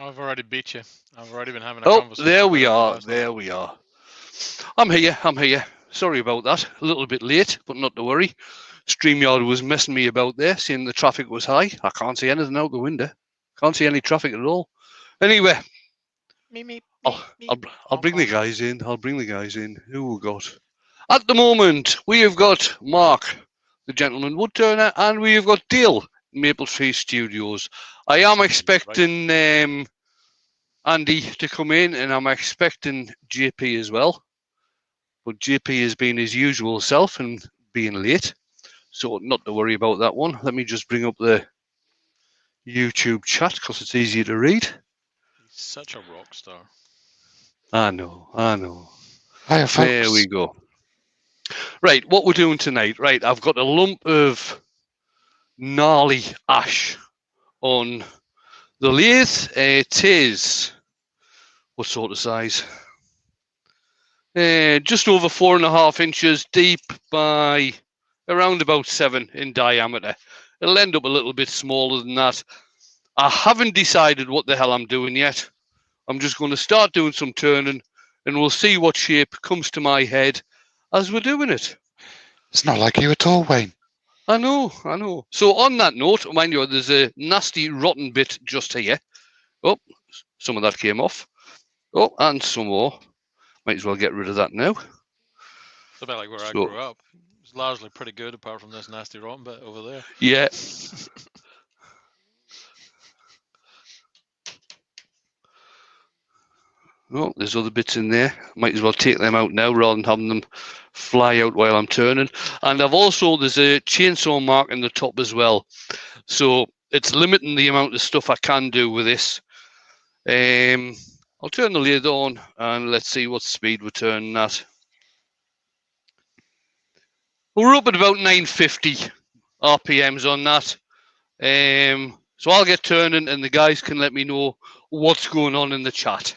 I've already beat you. I've already been having a Oh, conversation. there with we it are. last There night. we are. I'm here. Sorry about that. A little bit late, but not to worry. StreamYard was messing me about there, saying the traffic was high. I can't see anything out the window. Can't see any traffic at all. Anyway, Me. I'll bring the guys in. Who we got? At the moment, we have got Mark, the gentleman woodturner, and we have got Dale, Maple Tree Studios. I am expecting Andy to come in, and I'm expecting JP as well. But JP has been his usual self and being late, so not to worry about that one. Let me just bring up the YouTube chat because it's easier to read. He's such a rock star. I know. Hiya, folks. There we go. Right, what we're doing tonight. Right, I've got a lump of gnarly ash on the lathe. It is, what sort of size? Just over 4.5 inches deep by around about 7 in diameter. It'll end up a little bit smaller than that. I haven't decided what the hell I'm doing yet. I'm just going to start doing some turning and we'll see what shape comes to my head as we're doing it. It's not like you at all, Wayne. I know. So on that note, mind you, there's a nasty rotten bit just here. Oh, some of that came off. Oh, and some more. Might as well get rid of that now. It's a bit like where I grew up. It's largely pretty good apart from this nasty rotten bit over there. Yeah. Oh, there's other bits in there. Might as well take them out now rather than having them fly out while I'm turning. And there's a chainsaw mark in the top as well. So it's limiting the amount of stuff I can do with this. I'll turn the lathe on and let's see what speed we're turning at. We're up at about 950 RPMs on that. So I'll get turning and the guys can let me know what's going on in the chat.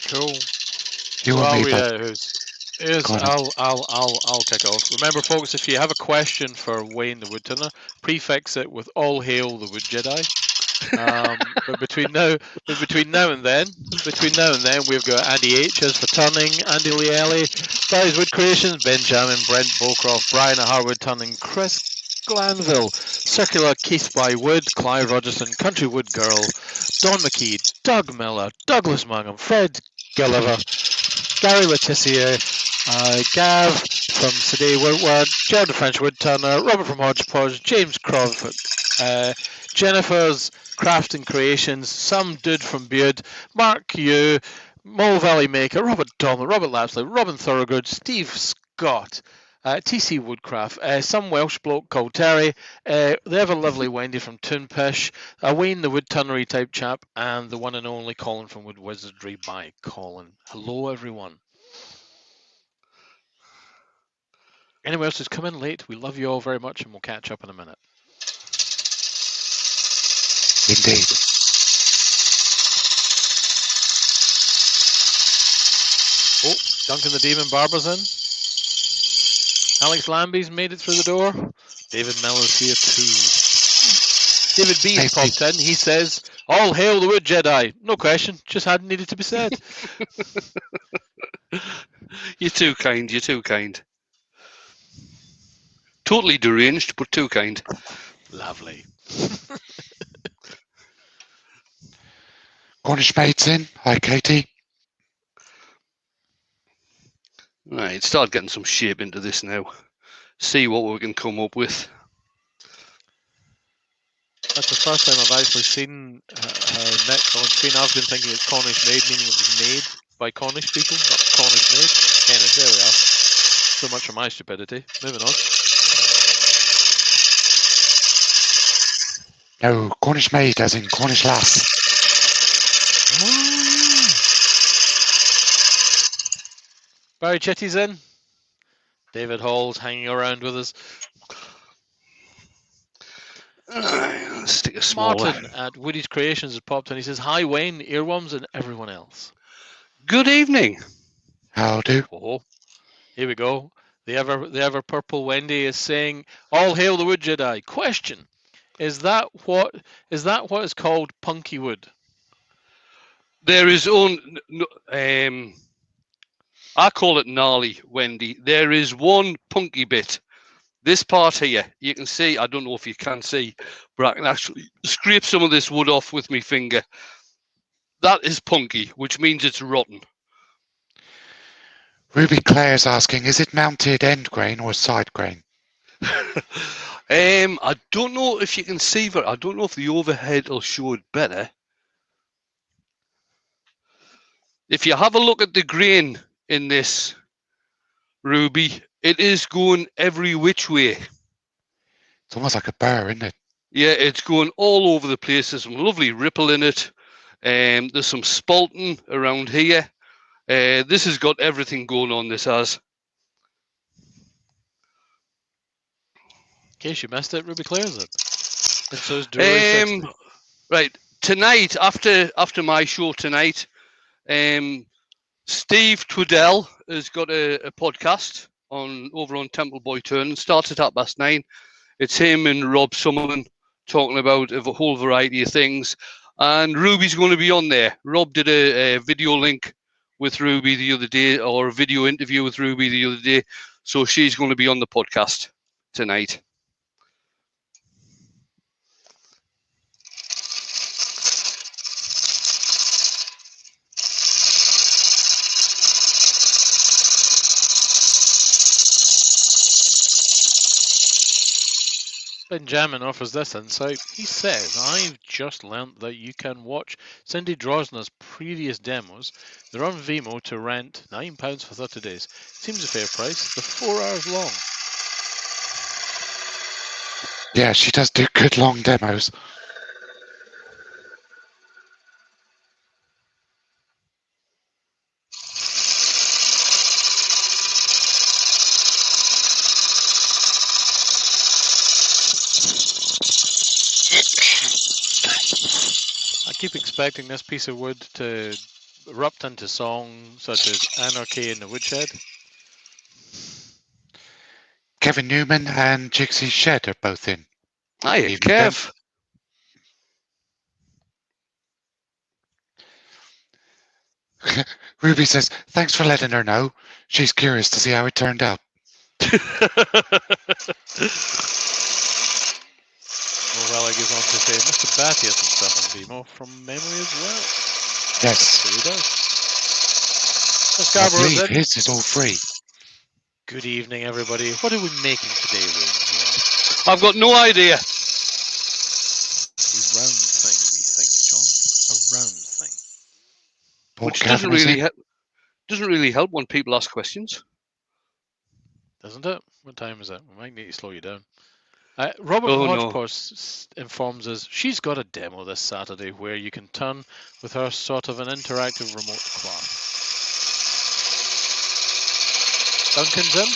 Cool. You and me, bud. I'll kick off. Remember, folks, if you have a question for Wayne the Woodturner, prefix it with "All hail the Wood Jedi." But between now and then, we've got Andy H as for turning, Andy Lieli, Barry's Wood Creations, Benjamin, Brent Bowcroft, Brian at Harwood Turning, Chris Glanville, Circular Keith by Wood, Clive Rogerson, Country Wood Girl, Don McKee, Doug Miller, Douglas Mangum, Fred Gulliver, Gary Letitia, Gav from Today Woodward, Gerald the French Woodturner, Robert from Hodgepodge, James Crawford, Jennifer's Craft and Creations, some dude from Bude, Mark Yu, Mole Valley Maker, Robert Dolman, Robert Lapsley, Robin Thorogood, Steve Scott, TC Woodcraft, some Welsh bloke called Terry, the ever lovely Wendy from Toonpish, Wayne the Woodturnery type chap, and the one and only Colin from Wood Wizardry by Colin. Hello everyone. Anyone else who's come in late, we love you all very much and we'll catch up in a minute. Indeed. Oh, Duncan the Demon Barber's in. Alex Lambie's made it through the door. David Miller's here too. David B has popped in. He says, "All hail the Wood Jedi." No question, just hadn't needed to be said. You're too kind. Totally deranged, but too kind. Lovely. Cornish Maid's in. Hi, Katie. Right, start getting some shape into this now. See what we can come up with. That's the first time I've actually seen Nick on screen. I've been thinking it's Cornish Maid, meaning it was made by Cornish people, not Cornish Maid. Anyway, there we are. So much for my stupidity. Moving on. No, Cornish Maid as in Cornish Lass. Barry Chitty's in. David Hall's hanging around with us. Let's take a smaller. Martin at Woody's Creations has popped in. He says, "Hi Wayne, earworms, and everyone else." Good evening. How do? Oh, here we go. The ever purple Wendy is saying, "All hail the Wood Jedi." Question: Is that what is called punky wood? There is I call it gnarly, Wendy. There is one punky bit. This part here, you can see, I don't know if you can see, but I can actually scrape some of this wood off with my finger. That is punky, which means it's rotten. Ruby Claire's asking, is it mounted end grain or side grain? I don't know if you can see that. I don't know if the overhead will show it better. If you have a look at the grain in this, Ruby, it is going every which way. It's almost like a burr, isn't it? Yeah, it's going all over the place. There's some lovely ripple in it. There's some spalting around here. This has got everything going on, this has. In case you missed it, Ruby Claire's it. And so is Drury right, tonight, after my show tonight, Steve Twiddell has got a podcast over on Temple Boy Turn. Starts at 9:30. It's him and Rob Summerlin talking about a whole variety of things. And Ruby's going to be on there. Rob did a video link with Ruby the other day, or a video interview with Ruby the other day. So she's going to be on the podcast tonight. Benjamin offers this insight. He says, I've just learnt that you can watch Cindy Drosna's previous demos. They're on Vimeo to rent £9 for 30 days. Seems a fair price. They're 4 hours long. Yeah, she does do good long demos. I keep expecting this piece of wood to erupt into song such as Anarchy in the Woodshed. Kevin Newman and Jixie Shed are both in. Hiya, Kev. Ruby says, thanks for letting her know. She's curious to see how it turned out. Morelli goes on to say, Mr. Batty has some stuff on Vimeo from memory as well. Yes. So he does. I believe his is all free. Good evening, everybody. What are we making today, Wayne? I've got no idea. A round thing, we think, John. A round thing. Which doesn't really help when people ask questions. Doesn't it? What time is it? We might need to slow you down. Robert Hodgepodge informs us she's got a demo this Saturday where you can turn with her sort of an interactive remote class. Duncan's in?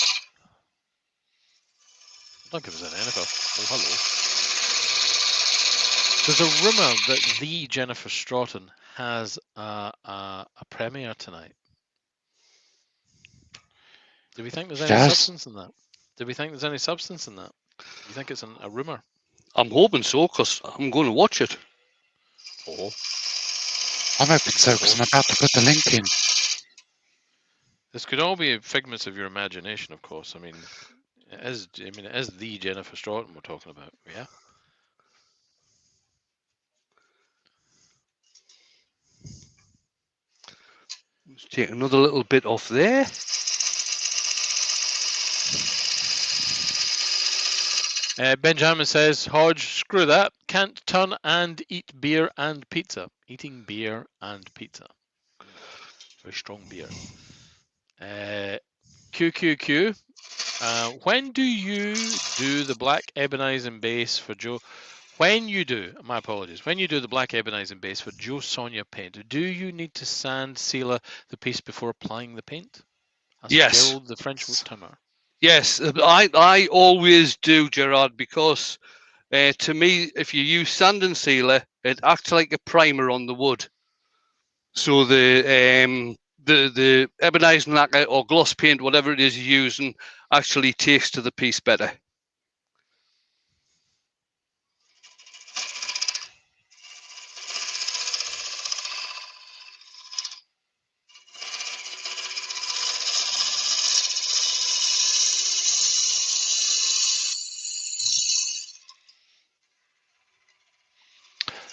Duncan was in anything. Oh, hello. There's a rumour that the Jennifer Stratton has a premiere tonight. Do we think there's any substance in that? Do we think there's any substance in that? Do you think it's a rumour? I'm hoping so, because I'm going to watch it. Oh. I'm hoping so, because I'm about to put the link in. This could all be figments of your imagination, of course. I mean, it is the Jennifer Stratton we're talking about, yeah? Let's take another little bit off there. Benjamin says, Hodge, screw that. Can't turn and eat beer and pizza. Eating beer and pizza. Very strong beer. QQQ. When do you do the black ebonizing base for Joe? When you do the black ebonizing base for Joe Sonia paint, do you need to sand sealer the piece before applying the paint? Yes. The French wood timer. Yes, I always do, Gerard, because to me, if you use sand and sealer, it acts like a primer on the wood. So the ebonizing lacquer or gloss paint, whatever it is you're using, actually takes to the piece better.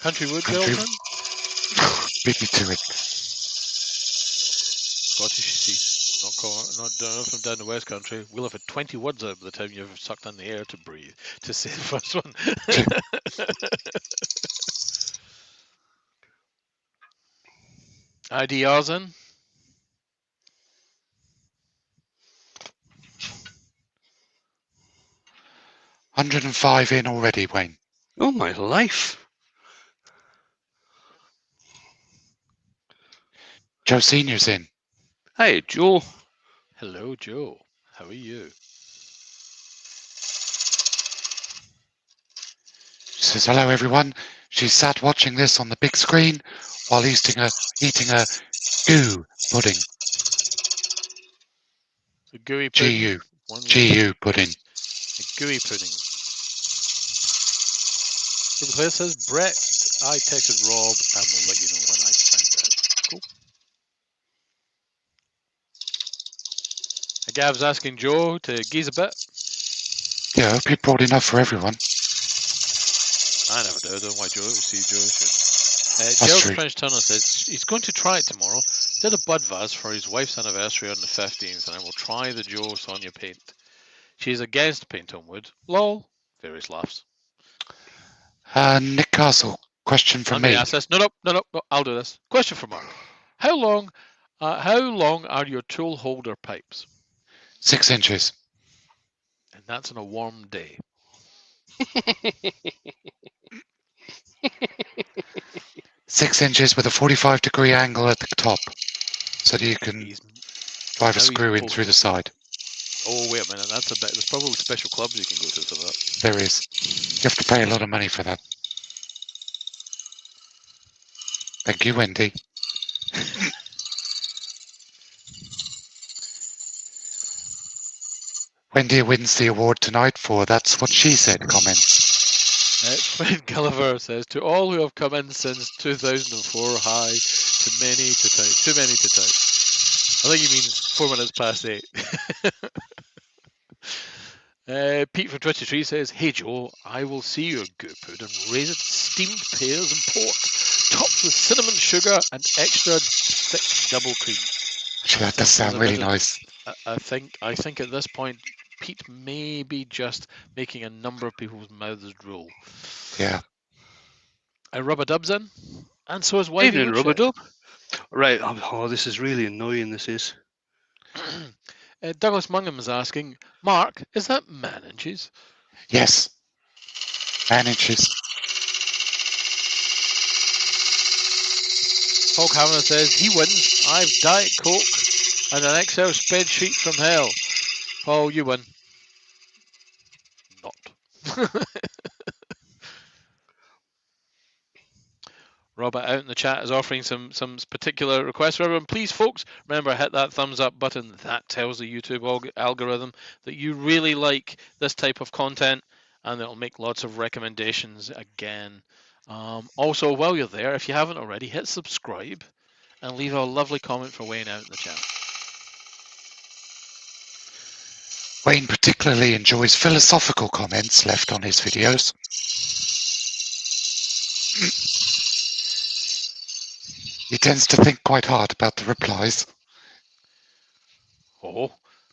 Country wood, Country- Geraldton? Beat me to it. Scottish, you see. Not from down the West Country. We'll have had 20 words out by the time you've sucked in the air to breathe, to say the first one. IDR's in. $105 in already, Wayne. Oh, my life. Joe Senior's in. Hey, Joe. Hello, Joe. How are you? She says, hello, everyone. She sat watching this on the big screen while eating a goo pudding. A gooey pudding. G-U. One word. G-U pudding. A gooey pudding. Ruby Claire says, Brett, I texted Rob and we'll let you know when I find out. Cool. Gav's asking Joe to geese a bit. Yeah, I hope you brought enough for everyone. I never do. I don't know why Joe see Joe should. That's Gerald true. French Turner says he's going to try it tomorrow. Did a bud vase for his wife's anniversary on the 15th, and I will try the Joe Sonia paint. She is against paint on wood. Lol. Various laughs. Nick Castle, question from me. Ask this. No, I'll do this. Question for Mark. How long are your tool holder pipes? 6 inches. And that's on a warm day. 6 inches with a 45-degree angle at the top, so that you can drive a screw in through the side. Oh, wait a minute. That's a bit. There's probably special clubs you can go to for that. There is. You have to pay a lot of money for that. Thank you, Wendy. Wendy wins the award tonight for That's What She Said comments. Fred Gulliver says, to all who have come in since 2004, hi, too many to type. I think he means 4 minutes past 8. Pete from 23 says, hey Joe, I will see your goopud and raise it steamed pears and pork, topped with cinnamon sugar and extra thick double cream. Actually, that does sound really nice. I think at this point, Pete may be just making a number of people's mouths drool. Yeah. Rubber-Dub's in, and so is Whitey. Evening, Rubber-Dub. Right. Oh, this is really annoying, this is. Douglas Mungham is asking, Mark, is that man inches? Yes. Man inches. Hulk Havner says, he wins. I've Diet Coke and an Excel spreadsheet from hell. Paul, you win. Not. Robert out in the chat is offering some particular requests for everyone. Please, folks, remember, hit that thumbs up button. That tells the YouTube algorithm that you really like this type of content, and it'll make lots of recommendations again. Also, while you're there, if you haven't already, hit subscribe and leave a lovely comment for Wayne out in the chat. Wayne particularly enjoys philosophical comments left on his videos. He tends to think quite hard about the replies. Oh,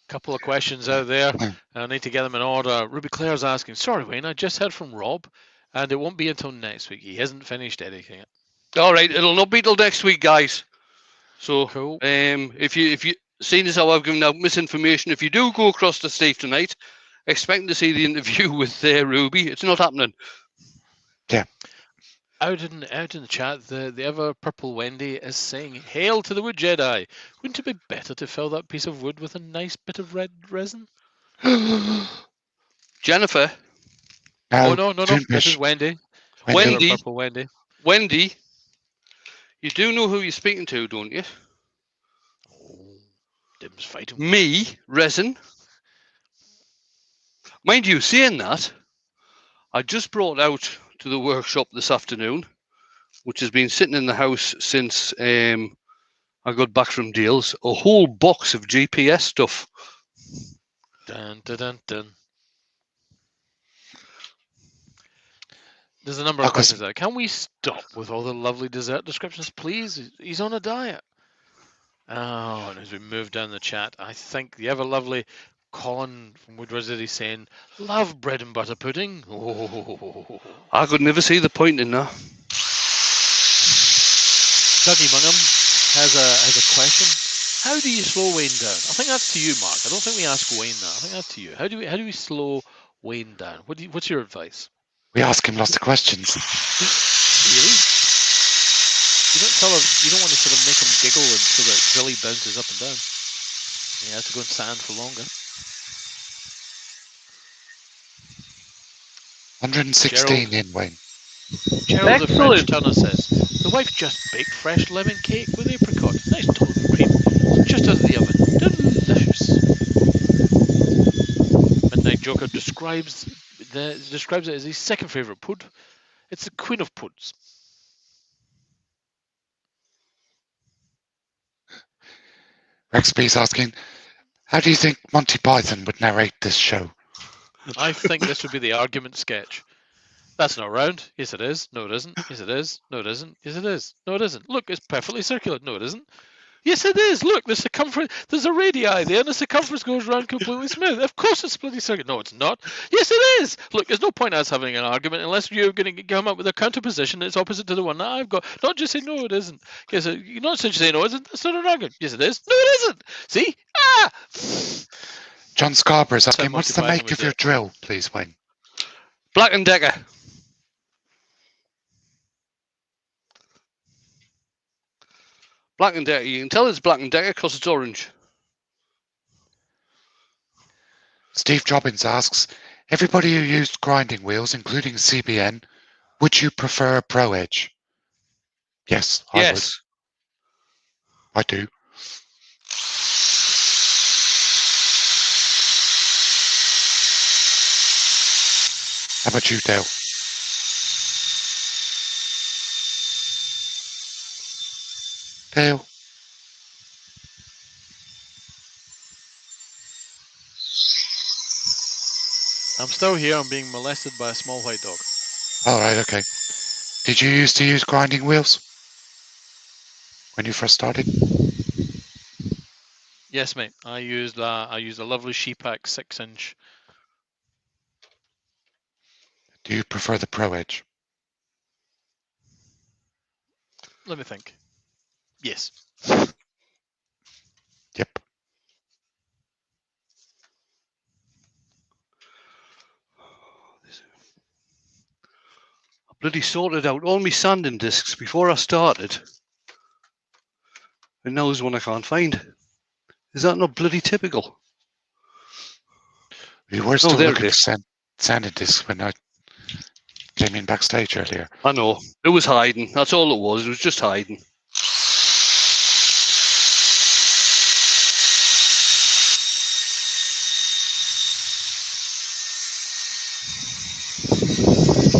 couple of questions out there. I need to get them in order. Ruby Claire's asking, sorry, Wayne, I just heard from Rob, and it won't be until next week. He hasn't finished editing it. All right, it'll not be till next week, guys. So, cool. If you seeing as how I've given out misinformation, if you do go across the state tonight, expecting to see the interview with Ruby, it's not happening. Yeah. Out in the chat, the ever purple Wendy is saying, "Hail to the wood Jedi! Wouldn't it be better to fill that piece of wood with a nice bit of red resin?" Jennifer. No. This is Wendy. Wendy. Purple Wendy. Wendy. You do know who you're speaking to, don't you? Oh, Dim's fighting. Me, resin. Mind you, saying that, I just brought out to the workshop this afternoon, which has been sitting in the house since I got back from Dale's, a whole box of GPS stuff. Dun, dun, dun, dun. There's a number of questions there. Can we stop with all the lovely dessert descriptions, please? He's on a diet. Oh, and as we move down the chat, I think the ever lovely Colin from Woodward City saying, "Love bread and butter pudding." Oh. I could never see the point in that. Dougie Mungham has a question. How do you slow Wayne down? I think that's to you, Mark. I don't think we ask Wayne that. I think that's to you. How do we slow Wayne down? What's your advice? We ask him lots of questions. Really? You don't want to sort of make him giggle until the drilly bounces up and down. He has to go and stand for longer. 116 in, Wayne. Gerald the French Turner says, the wife just baked fresh lemon cake with apricot. Nice tall cream. Just out of the oven. Delicious. Midnight Joker describes it as his second favourite pud. It's the queen of puds. Rex B's asking, how do you think Monty Python would narrate this show? I think this would be the argument sketch. That's not round. Yes, it is. No, it isn't. Yes, it is. No, it isn't. Yes, it is. No, it isn't. Look, it's perfectly circular. No, it isn't. Yes, it is. Look, the circumference. There's a radii there, and the circumference goes round completely smooth. Of course, it's bloody circular. No, it's not. Yes, it is. Look, there's no point us having an argument unless you're going to come up with a counterposition that's opposite to the one that I've got. Not just say no, it isn't. Yes, you're not just saying no, it isn't. That's not an argument. Yes, it is. No, it isn't. See? Ah. John Scarborough is asking, what's the make of your drill, please, Wayne? Black and Decker. Black and Decker. You can tell it's Black and Decker because it's orange. Steve Jobbins asks, everybody who used grinding wheels, including CBN, would you prefer a Pro Edge? Yes, I would. I do. How about you, Dale? Dale? I'm still here. I'm being molested by a small white dog. All right, okay. Did you used to use grinding wheels when you first started? Yes, mate. I used a lovely Sheepak 6-inch. Do you prefer the Pro Edge? Let me think. Yes. Yep. I bloody sorted out all my sanding discs before I started. And now there's one I can't find. Is that not bloody typical? We were still looking for sanding discs when I came in backstage earlier. I know. It was hiding. That's all it was. It was just hiding.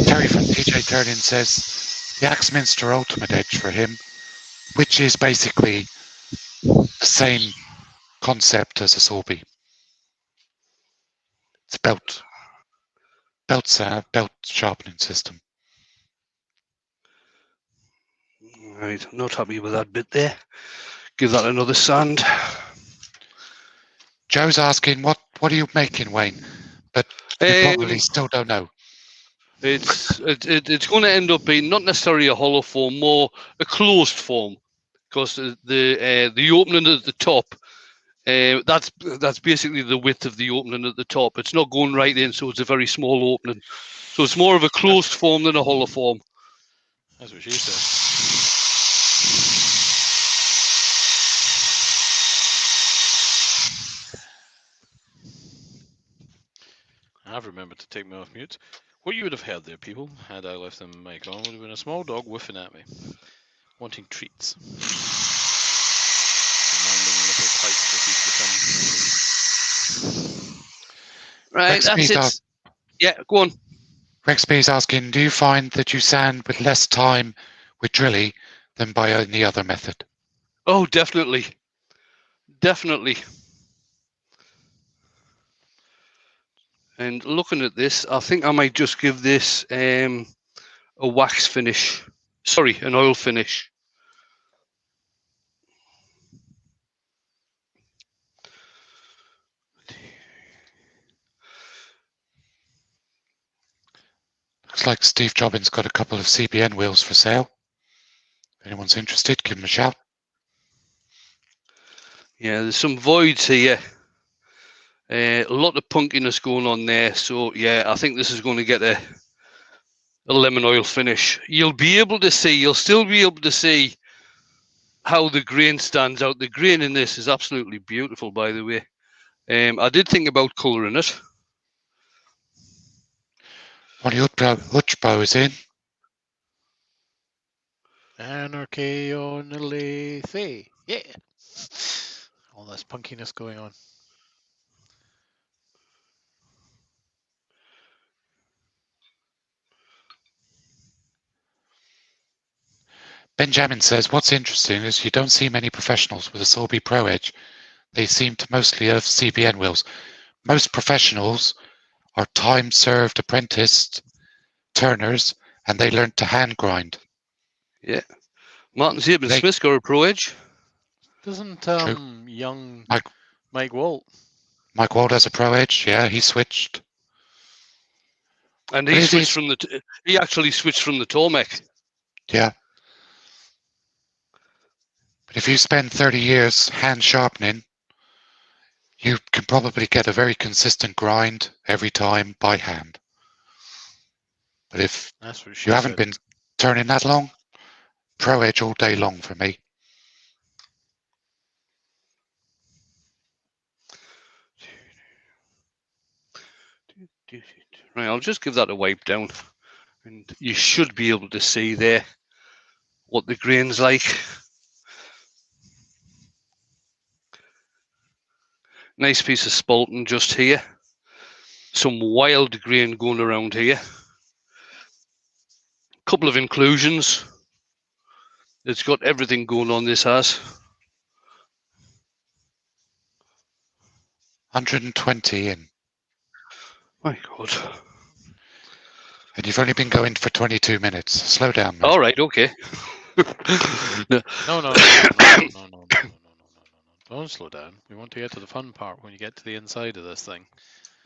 Terry from TJ Turning says the Axminster Ultimate Edge for him, which is basically the same concept as a Sorby. It's belt sharpening system. Right, I'm not happy with that bit there. Give that another sand. Joe's asking, what are you making, Wayne? But you probably still don't know. It's going to end up being not necessarily a hollow form, more a closed form, because the opening at the top, that's basically the width of the opening at the top. It's not going right in, so it's a very small opening. So it's more of a closed form than a hollow form. That's what she said. I've remembered to take me off mute. What you would have heard there, people, had I left the mic on, would have been a small dog whiffing at me, wanting treats. Demanding little tights for Right, that's it. Yeah, go on. Rex B is asking, do you find that you sand with less time with drilly than by any other method? Oh, definitely. Definitely. And looking at this, I think I might just give this a wax finish. Sorry, an oil finish. Looks like Steve Jobs got a couple of CBN wheels for sale. If anyone's interested, give him a shout. Yeah, there's some voids here. A lot of punkiness going on there. So, yeah, I think this is going to get a lemon oil finish. You'll still be able to see how the grain stands out. The grain in this is absolutely beautiful, by the way. I did think about colouring it. Ronnie Hutchbo is in. Anarchy on the Lethe. Yeah. All this punkiness going on. Benjamin says, what's interesting is you don't see many professionals with a Sorby Pro Edge. They seem to mostly have CBN wheels. Most professionals are time-served apprenticed turners, and they learn to hand grind. Yeah. Martin Saban-Smith's got a Pro Edge. Doesn't young Mike Walt Walt has a Pro Edge, yeah, he switched. And he actually switched from the Tomek. Yeah. But if you spend 30 years hand sharpening, you can probably get a very consistent grind every time by hand. But if you haven't been turning that long, Pro Edge all day long for me. Right, I'll just give that a wipe down. And you should be able to see there what the grain's like. Nice piece of spalting just here. Some wild grain going around here. Couple of inclusions. It's got everything going on, this has. 120 in. My God. And you've only been going for 22 minutes. Slow down, man. All right, okay. No. Don't slow down. We want to get to the fun part when you get to the inside of this thing.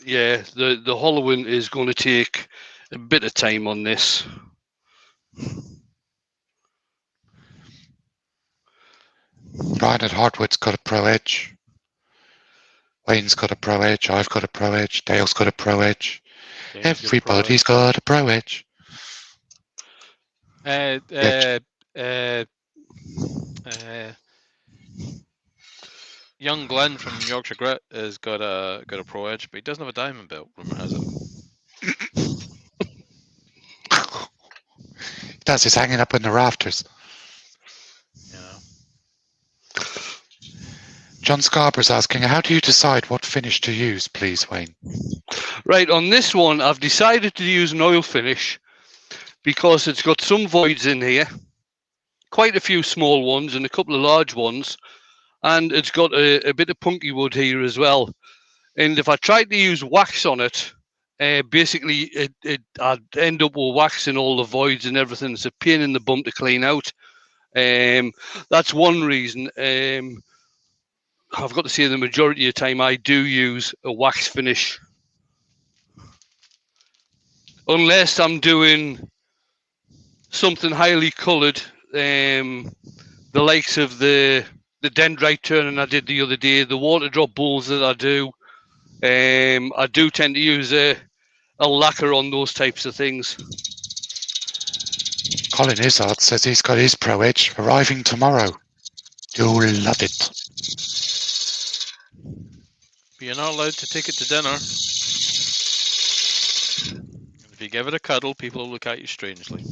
Yeah, the hollowing is going to take a bit of time on this. Brian at Hardwood's got a Pro Edge. Wayne's got a Pro Edge. I've got a Pro Edge. Dale's got a Pro Edge. Everybody's got a Pro Edge. Young Glenn from Yorkshire Grit has got a Pro Edge, but he doesn't have a diamond belt. Rumor has it. That's just hanging up in the rafters. Yeah. John Scarborough's asking, how do you decide what finish to use, please, Wayne? Right, on this one, I've decided to use an oil finish because it's got some voids in here, quite a few small ones and a couple of large ones, and it's got a bit of punky wood here as well. And if I tried to use wax on it, basically I'd end up with wax in all the voids and everything. It's a pain in the bum to clean out. That's one reason. I've got to say the majority of the time I do use a wax finish. Unless I'm doing something highly coloured, the likes of the dendrite turning I did the other day, the water drop bowls that I do tend to use a lacquer on those types of things. Colin Izzard says he's got his Pro Edge arriving tomorrow. You'll love it. But you're not allowed to take it to dinner. If you give it a cuddle, people will look at you strangely.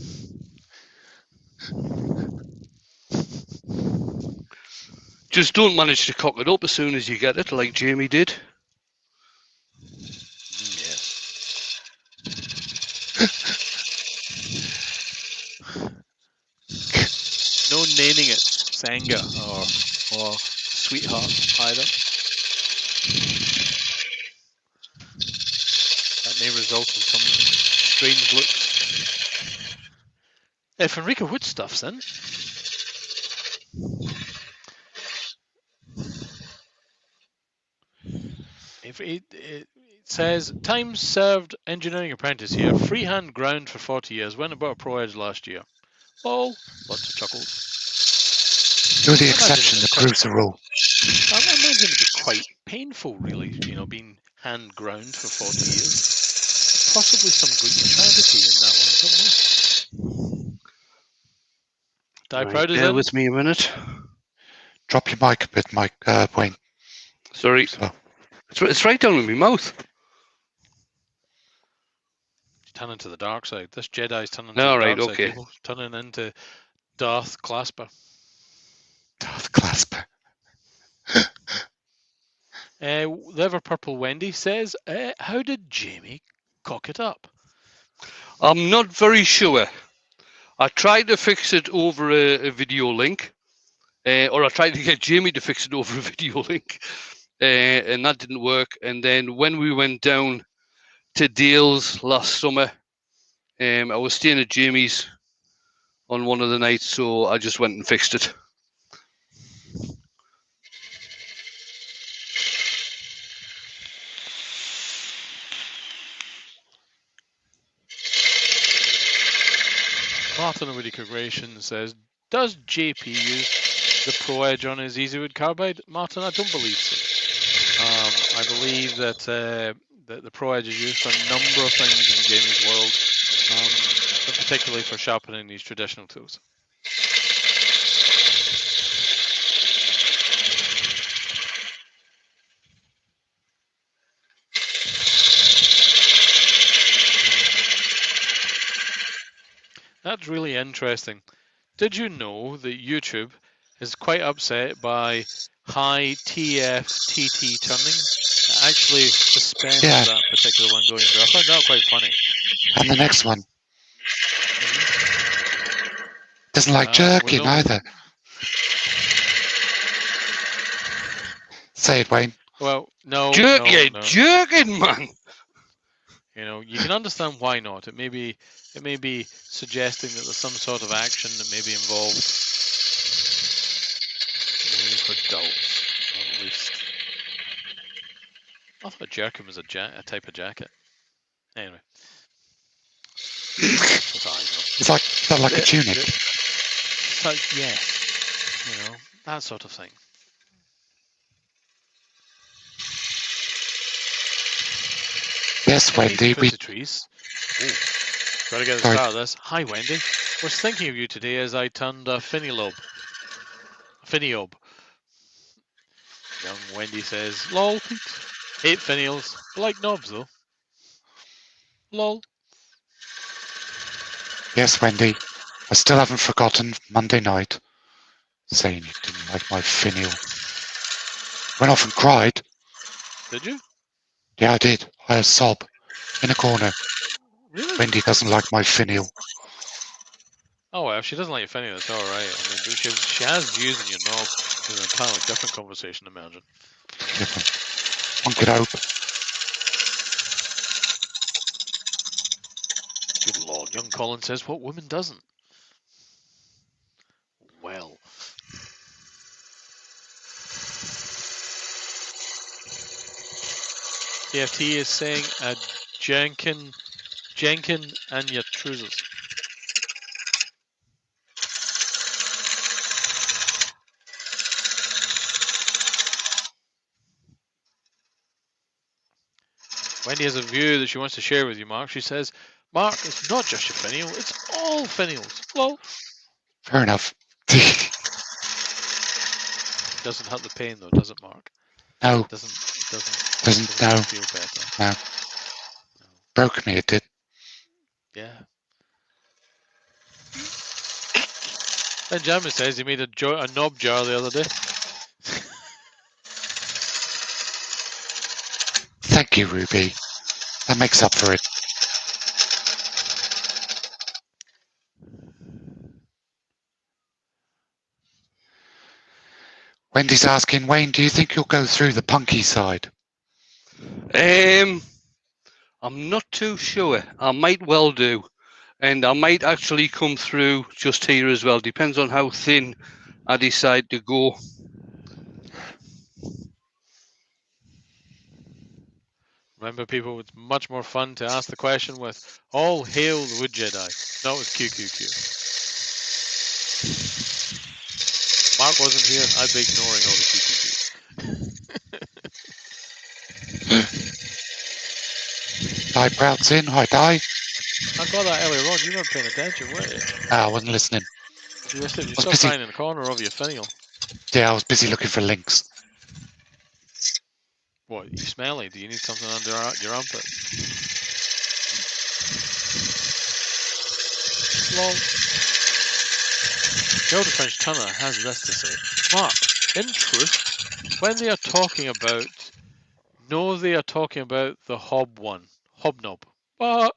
Just don't manage to cock it up as soon as you get it, like Jamie did. Yes. No naming it Sanga or Sweetheart either. That may result in some strange looks. If Enrico Wood stuff's in. If it says, time served engineering apprentice here, freehand ground for 40 years, went about a pro edge last year. Lol, lots of chuckles. You're the exception that proves the rule. I imagine it'd be quite painful, really, being hand ground for 40 years. Possibly some Greek tragedy in that one somewhere. Die Proud is bear in. with me a minute. Drop your mic a bit, Mike, Wayne. Sorry. So, It's right down in my mouth. Turning to the dark side. This Jedi's turning to No, the right, dark okay. side. People. Turning into Darth Clasper. Darth Clasper. Liver Purple Wendy says, how did Jamie cock it up? I'm not very sure. I tried to fix it over a video link, or I tried to get Jamie to fix it over a video link, and that didn't work. And then when we went down to Dale's last summer, I was staying at Jamie's on one of the nights, so I just went and fixed it. Martin of Woody Corporation says, does JP use the Pro Edge on his Easywood carbide? Martin, I don't believe so. I believe that the Pro Edge is used for a number of things in Jamie's world, but particularly for sharpening these traditional tools. That's really interesting. Did you know that YouTube is quite upset by high TFTT turning? It actually suspends that particular one going through. I found that quite funny. And the next one. Doesn't like jerking either. Say it, Wayne. Well, no. Jerking, man. You can understand why not. It may be suggesting that there's some sort of action that may be involved. For adults, at least. I thought jerking was a type of jacket. Anyway. It's like a tunic. So, yeah. That sort of thing. Yes, Wendy. Trees. Gotta get the start of this. Hi, Wendy. Was thinking of you today as I turned a finiob. Young Wendy says, lol, Pete. 8 finials. Like knobs, though. Lol. Yes, Wendy. I still haven't forgotten Monday night saying you didn't like my finial. Went off and cried. Did you? Yeah, I did. I had a sob in a corner. Really? Wendy doesn't like my finial. Oh, well, if she doesn't like your finial, that's all right. I mean, she has views in your knob. It's an entirely different conversation, imagine. One could hope. Good Lord. Young Colin says, what woman doesn't? Well. EFT is saying a Jenkin and your trousers. Wendy has a view that she wants to share with you, Mark. She says, Mark, it's not just your finial, it's all finials. Well, fair enough. Doesn't hurt the pain though, does it, Mark? No. Doesn't no. feel better. No. Broke me, it did. Yeah. Benjamin says he made a knob jar the other day. Thank you, Ruby. That makes up for it. Wendy's asking, Wayne, do you think you'll go through the punky side? I'm not too sure. I might well do. And I might actually come through just here as well. Depends on how thin I decide to go. Remember, people, it's much more fun to ask the question with "All hail the Wood Jedi," not with QQQ. Mark wasn't here. I'd be ignoring all the QQQ. Die Proud's in. Hi, Die. I got that earlier on. You weren't paying attention, were you? I wasn't listening. You were still busy. crying in the corner of your finial. Yeah, I was busy looking for links. What, you smelly? Do you need something under your armpit? Lol. The older French Tunner has this to say. Mark, in truth, when they are talking about... No, they are talking about the Hobnob. But...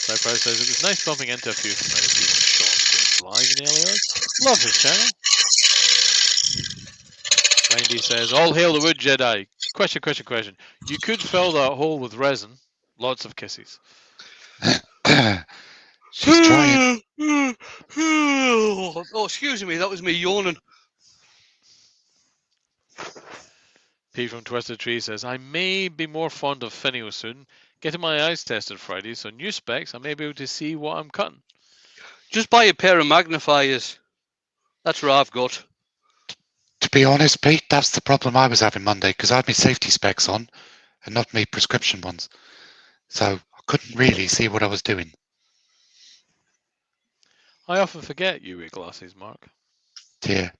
Cypress says, it was nice bumping into a few familiar people in Sean's live in the early hours. Love his channel. Wendy says, all hail the Wood Jedi. Question. You could fill that hole with resin. Lots of kisses. She's trying. Oh, excuse me. That was me yawning. P from Twisted Tree says, I may be more fond of Finio soon. Getting my eyes tested Friday, so new specs, I may be able to see what I'm cutting. Just buy a pair of magnifiers. That's what I've got. To be honest, Pete, that's the problem I was having Monday, because I had my safety specs on and not my prescription ones. So I couldn't really see what I was doing. I often forget you wear glasses, Mark. Yeah.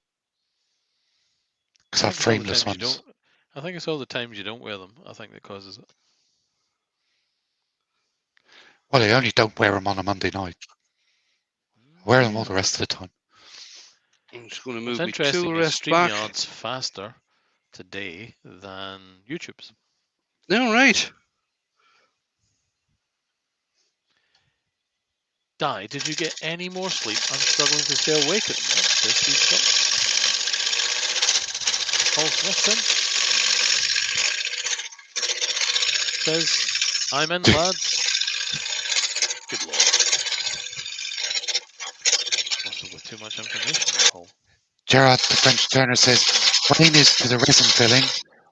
Because I have frameless ones. I think it's all the times you don't wear them, I think, that causes it. Well, I only don't wear them on a Monday night. I wear them all the rest of the time. I'm just going to move What's interesting to is rest back. StreamYard's faster today than YouTube's. All right. Di, did you get any more sleep? I'm struggling to stay awake at the moment. Says Steve Scott. Paul Smithson says, I'm in, lads. Good lord. Also with too much information there, Paul. Gerard, the French turner, says, Wayne is to the resin filling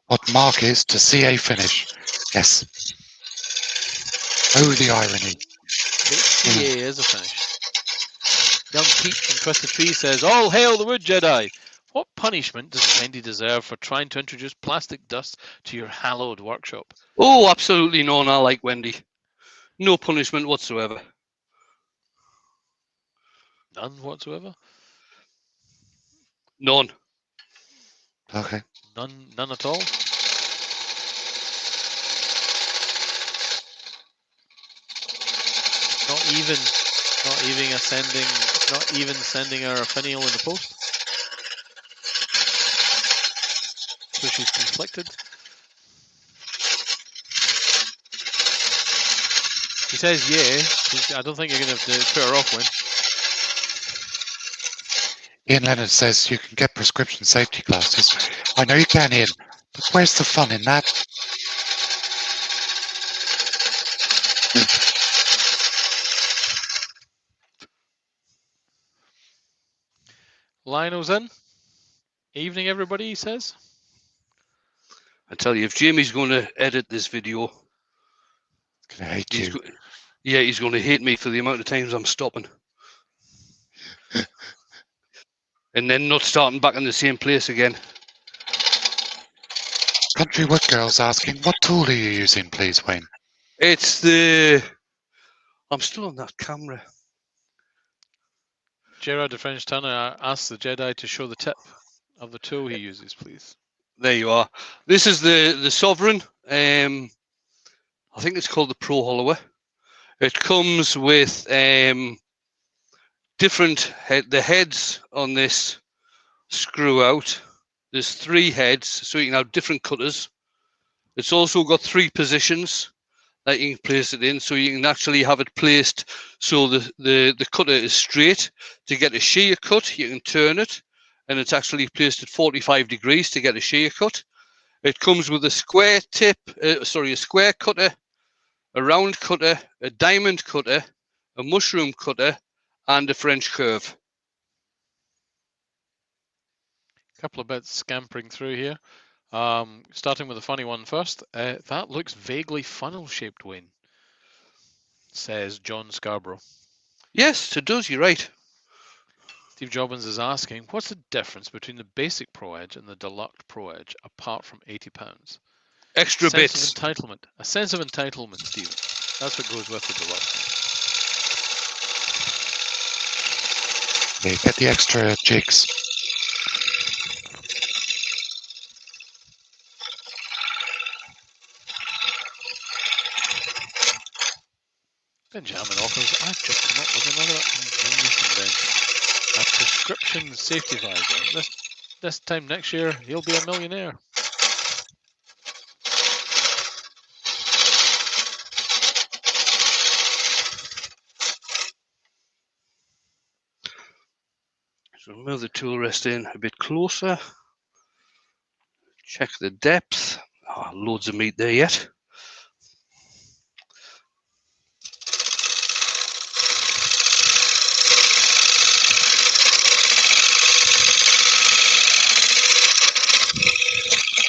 what Mark is to CA finish. Yes. Oh, the irony. CA is a finish. Young Pete from Twisted Tree says, all hail the Wood Jedi. What punishment does Wendy deserve for trying to introduce plastic dust to your hallowed workshop? Oh, absolutely none. I like Wendy. No punishment whatsoever. None whatsoever? None. Okay. None at all? Not even sending her a finial in the post? So she's conflicted. He says, yeah. I don't think you're going to put her off, Win. Ian Leonard says you can get prescription safety glasses. I know you can, Ian, but where's the fun in that? Lionel's in. Evening, everybody, he says. I tell you, if Jamie's going to edit this video, I hate you. He's going to hate me for the amount of times I'm stopping. And then not starting back in the same place again. Country Wood Girl's asking, what tool are you using, please, Wayne? It's the... I'm still on that camera. Gerard the French Tanner asks the Jedi to show the tip of the tool he uses, please. There you are. This is the Sovereign. I think it's called the Pro Hollower. It comes with different the heads on this screw out. There's 3 heads, so you can have different cutters. It's also got 3 positions that you can place it in, so you can actually have it placed so the cutter is straight. To get a shear cut, you can turn it, and it's actually placed at 45 degrees to get a shear cut. It comes with a square tip, a square cutter a round cutter, a diamond cutter, a mushroom cutter, and a French curve. A couple of bits scampering through here. Starting with a funny one first. That looks vaguely funnel-shaped, Wayne, says John Scarborough. Yes, it does. You're right. Steve Jobbins is asking, what's the difference between the basic Pro Edge and the deluxe Pro Edge, apart from £80? Extra sense bits. Of entitlement. A sense of entitlement, Stephen. That's what goes with the deluxe. Yeah, get the extra jigs. Benjamin offers, I've just come up with another ingenious invention. A prescription safety visor. This time next year, he'll be a millionaire. So move the tool rest in a bit closer. Check the depth. Oh, loads of meat there yet.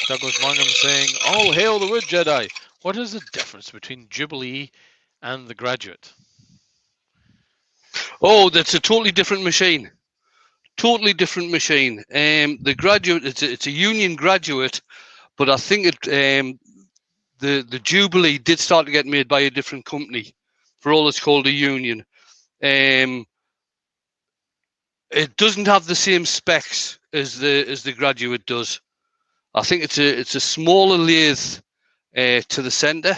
Douglas Mungham saying, all hail the Wood Jedi. What is the difference between Jubilee and the Graduate? Oh, that's a totally different machine. Totally different machine. The Graduate, it's a Union Graduate, but I think the Jubilee did start to get made by a different company. For all it's called a Union. It doesn't have the same specs as the Graduate does. I think it's a smaller lathe to the center.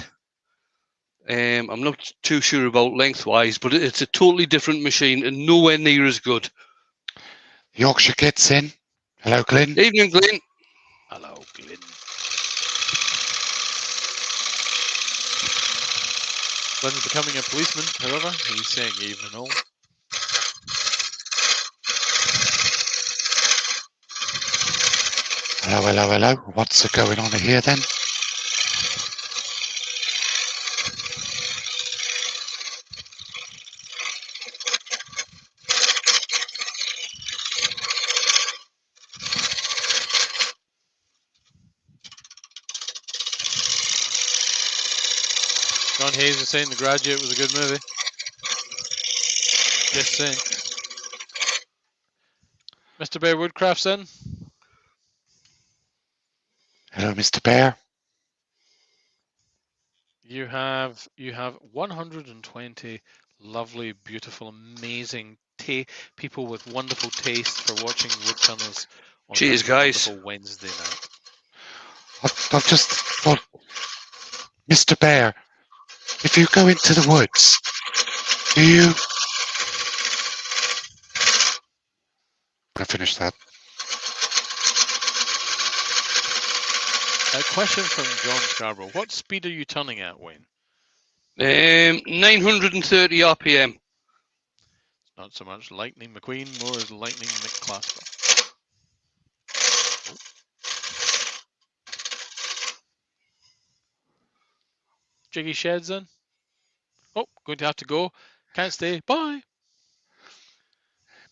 I'm not too sure about lengthwise, but it's a totally different machine and nowhere near as good. Yorkshire gets in. Hello, Glyn. Evening, Glyn. Hello, Glyn. Glyn's becoming a policeman, however. He's saying evening all. Hello, hello, hello. What's going on here then? John Hayes is saying The Graduate was a good movie. Just saying. Mr. Bear Woodcraft's in. Hello, Mr. Bear. You have 120 lovely, beautiful, amazing people with wonderful taste for watching Woodtunners on Cheers, this guys. wonderful Wednesday night. I've just thought, Mr. Bear, if you go into the woods, do you... I finished that. A question from John Scarborough. What speed are you turning at, Wayne? 930 RPM. Not so much Lightning McQueen, more as Lightning McClasper. Oh. Jiggy Sheds in. Oh, going to have to go. Can't stay. Bye.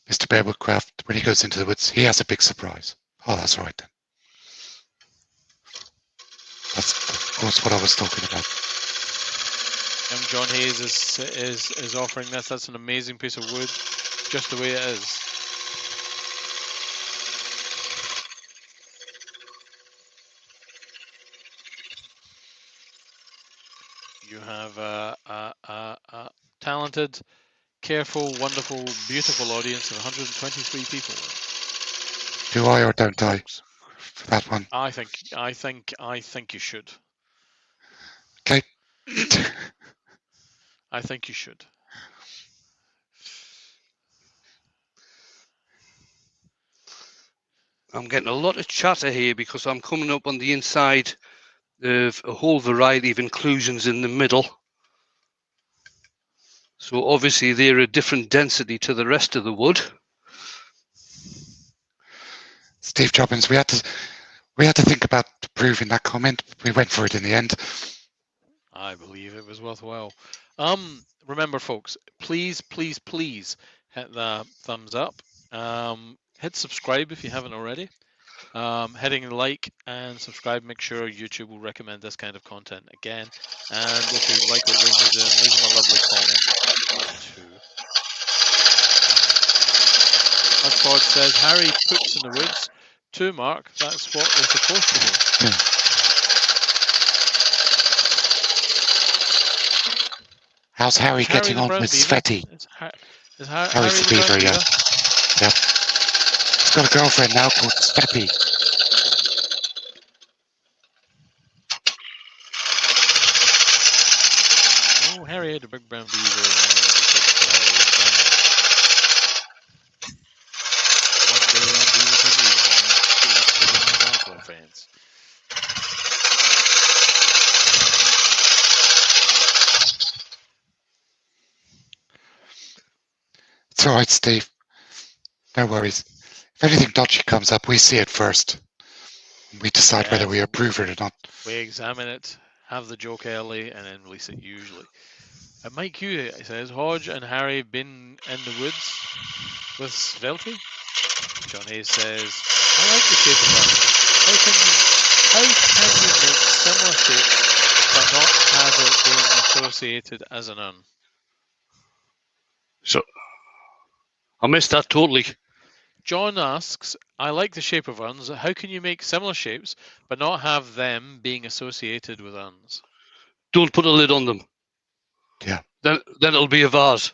Mr. Bear Woodcraft, when he goes into the woods, he has a big surprise. Oh, that's right then. That's, of course, what I was talking about. And John Hayes is offering this. That's an amazing piece of wood, just the way it is. You have a talented, careful, wonderful, beautiful audience of 123 people. Do I or don't I? For that one. I think you should. Okay. I think you should. I'm getting a lot of chatter here because I'm coming up on the inside of a whole variety of inclusions in the middle. So obviously they're a different density to the rest of the wood. Steve Jobbins, we had to think about proving that comment. We went for it in the end. I believe it was worthwhile. Remember, folks, please, please, please hit the thumbs up. Hit subscribe if you haven't already. Hitting like and subscribe, make sure YouTube will recommend this kind of content again. And if you like what Wayne is doing, leave him a lovely comment too. Hodgepodge says Harry poops in the woods. Too, Mark. That's what we're supposed to do. How's Harry getting the on brown with beaver? Svetty? Is Harry Harry's the the brown beaver, beaver? yeah. Yep. He's got a girlfriend now called Steppy. Oh, Harry had a big brown beaver. One day I'll be with the fans. It's all right, Steve. No worries. If anything dodgy comes up, we see it first. We decide whether we approve it or not. We examine it, have the joke early, and then release it usually. Mike Hugh says, Hodge and Harry been in the woods with Svelty? John Hayes says, I like the shape of that. How can you make similar shapes but not have it being associated as an urn? So, I missed that totally. John asks, I like the shape of urns. How can you make similar shapes but not have them being associated with urns? Don't put a lid on them. Yeah. Then it'll be a vase.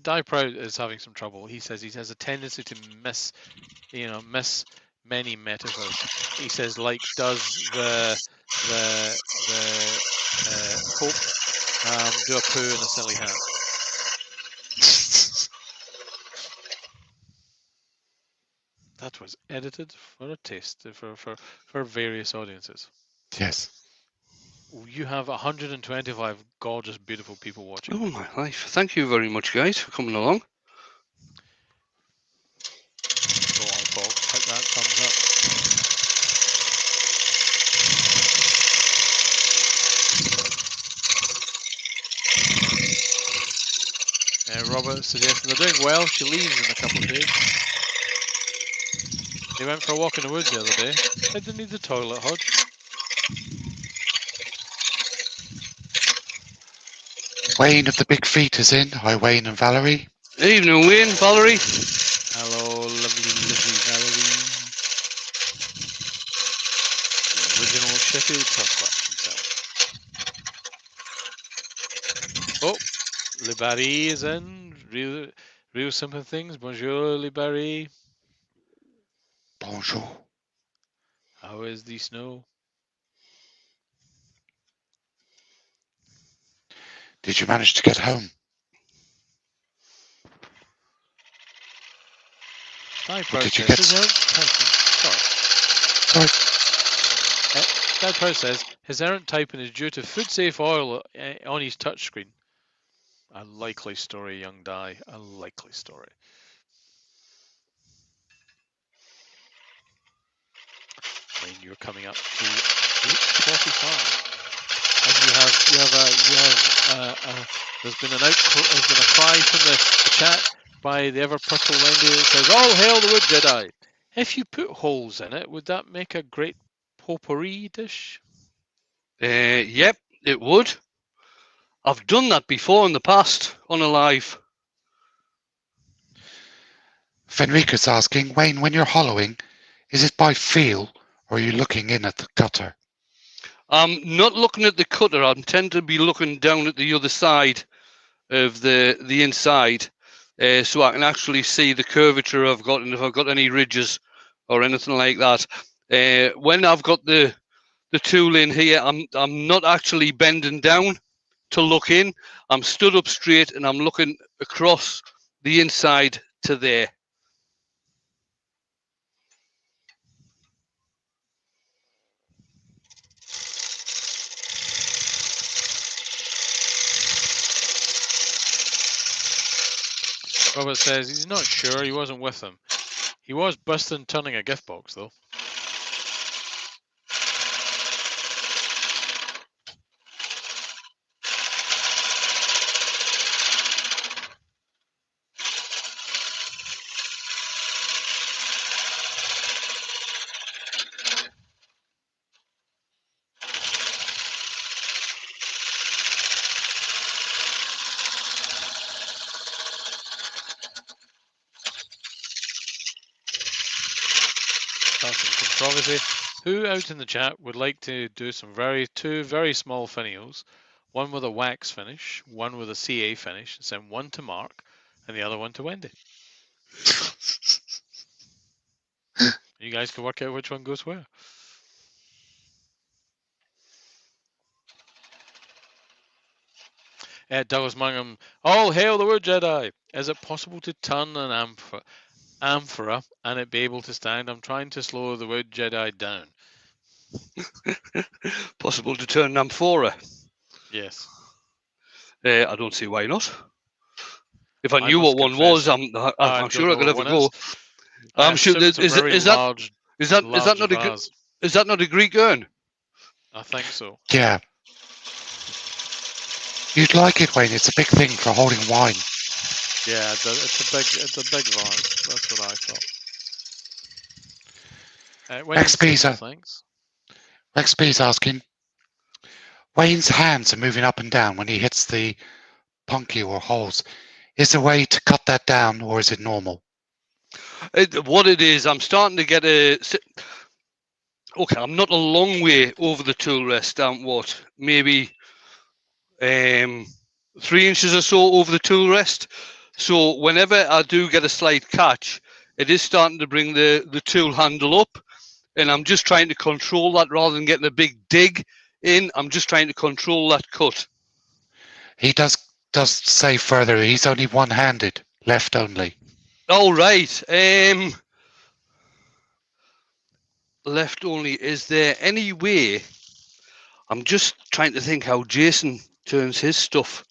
Die Proud is having some trouble. He says he has a tendency to miss many metaphors. He says, like, does the Pope do a poo in a silly hat? That was edited for a taste for various audiences. Yes. You have 125 gorgeous, beautiful people watching. Oh my life! Thank you very much, guys, for coming along. Go on, folks. Hit that thumbs up. Robert suggesting they're doing well. She leaves in a couple of days. They went for a walk in the woods the other day. They didn't need the toilet, Hodge. Wayne of the Big Feet is in. Hi, Wayne and Valerie. Evening, Wayne, Valerie. Hello, lovely Valerie. The original Sheffield Sasquatch himself. Oh, Le Barry is in. Real simple things. Bonjour, Le Barry. Bonjour. How is the snow? Did you manage to get home? Did you get? Sorry. Dad Price says his errant typing is due to food safe oil on his touchscreen. A likely story, young Di. A likely story. When you're coming up to 8:45. And there's been a cry from the chat by the ever purple Wendy that says, "All hail the wood Jedi." If you put holes in it, would that make a great potpourri dish? Yep, it would. I've done that before in the past on a live. Fenrica's asking, Wayne, when you're hollowing, is it by feel or are you looking in at the cutter? I'm not looking at the cutter. I tend to be looking down at the other side of the inside, so I can actually see the curvature I've got and if I've got any ridges or anything like that. When I've got the tool in here, I'm not actually bending down to look in. I'm stood up straight and I'm looking across the inside to there. Robert says he's not sure. He wasn't with them. He was busting turning a gift box though. Controversy. Who out in the chat would like to do two very small finials, one with a wax finish, one with a CA finish, and send one to Mark and the other one to Wendy? You guys can work out which one goes where. Douglas Mangum, all hail the Wood Jedi! Is it possible to turn an amphora and it be able to stand? I'm trying to slow the Wood Jedi down. Possible to turn an amphora? Yes. I don't see why not. If I knew must what one confess, was, I'm sure I could have a go. I'm sure is that not a Greek urn? I think so. Yeah. You'd like it, Wayne. It's a big thing for holding wine. Yeah, it's a big vase. That's what I thought. Thanks. Rex B's asking. Wayne's hands are moving up and down when he hits the punky or holes. Is there a way to cut that down, or is it normal? What it is, I'm starting to get a... Okay, I'm not a long way over the tool rest. What? Maybe 3 inches or so over the tool rest. So whenever I do get a slight catch, it is starting to bring the tool handle up. And I'm just trying to control that rather than getting a big dig in. I'm just trying to control that cut. He does say further he's only one-handed, left only. Oh, right. Left only. Is there any way? I'm just trying to think how Jason turns his stuff.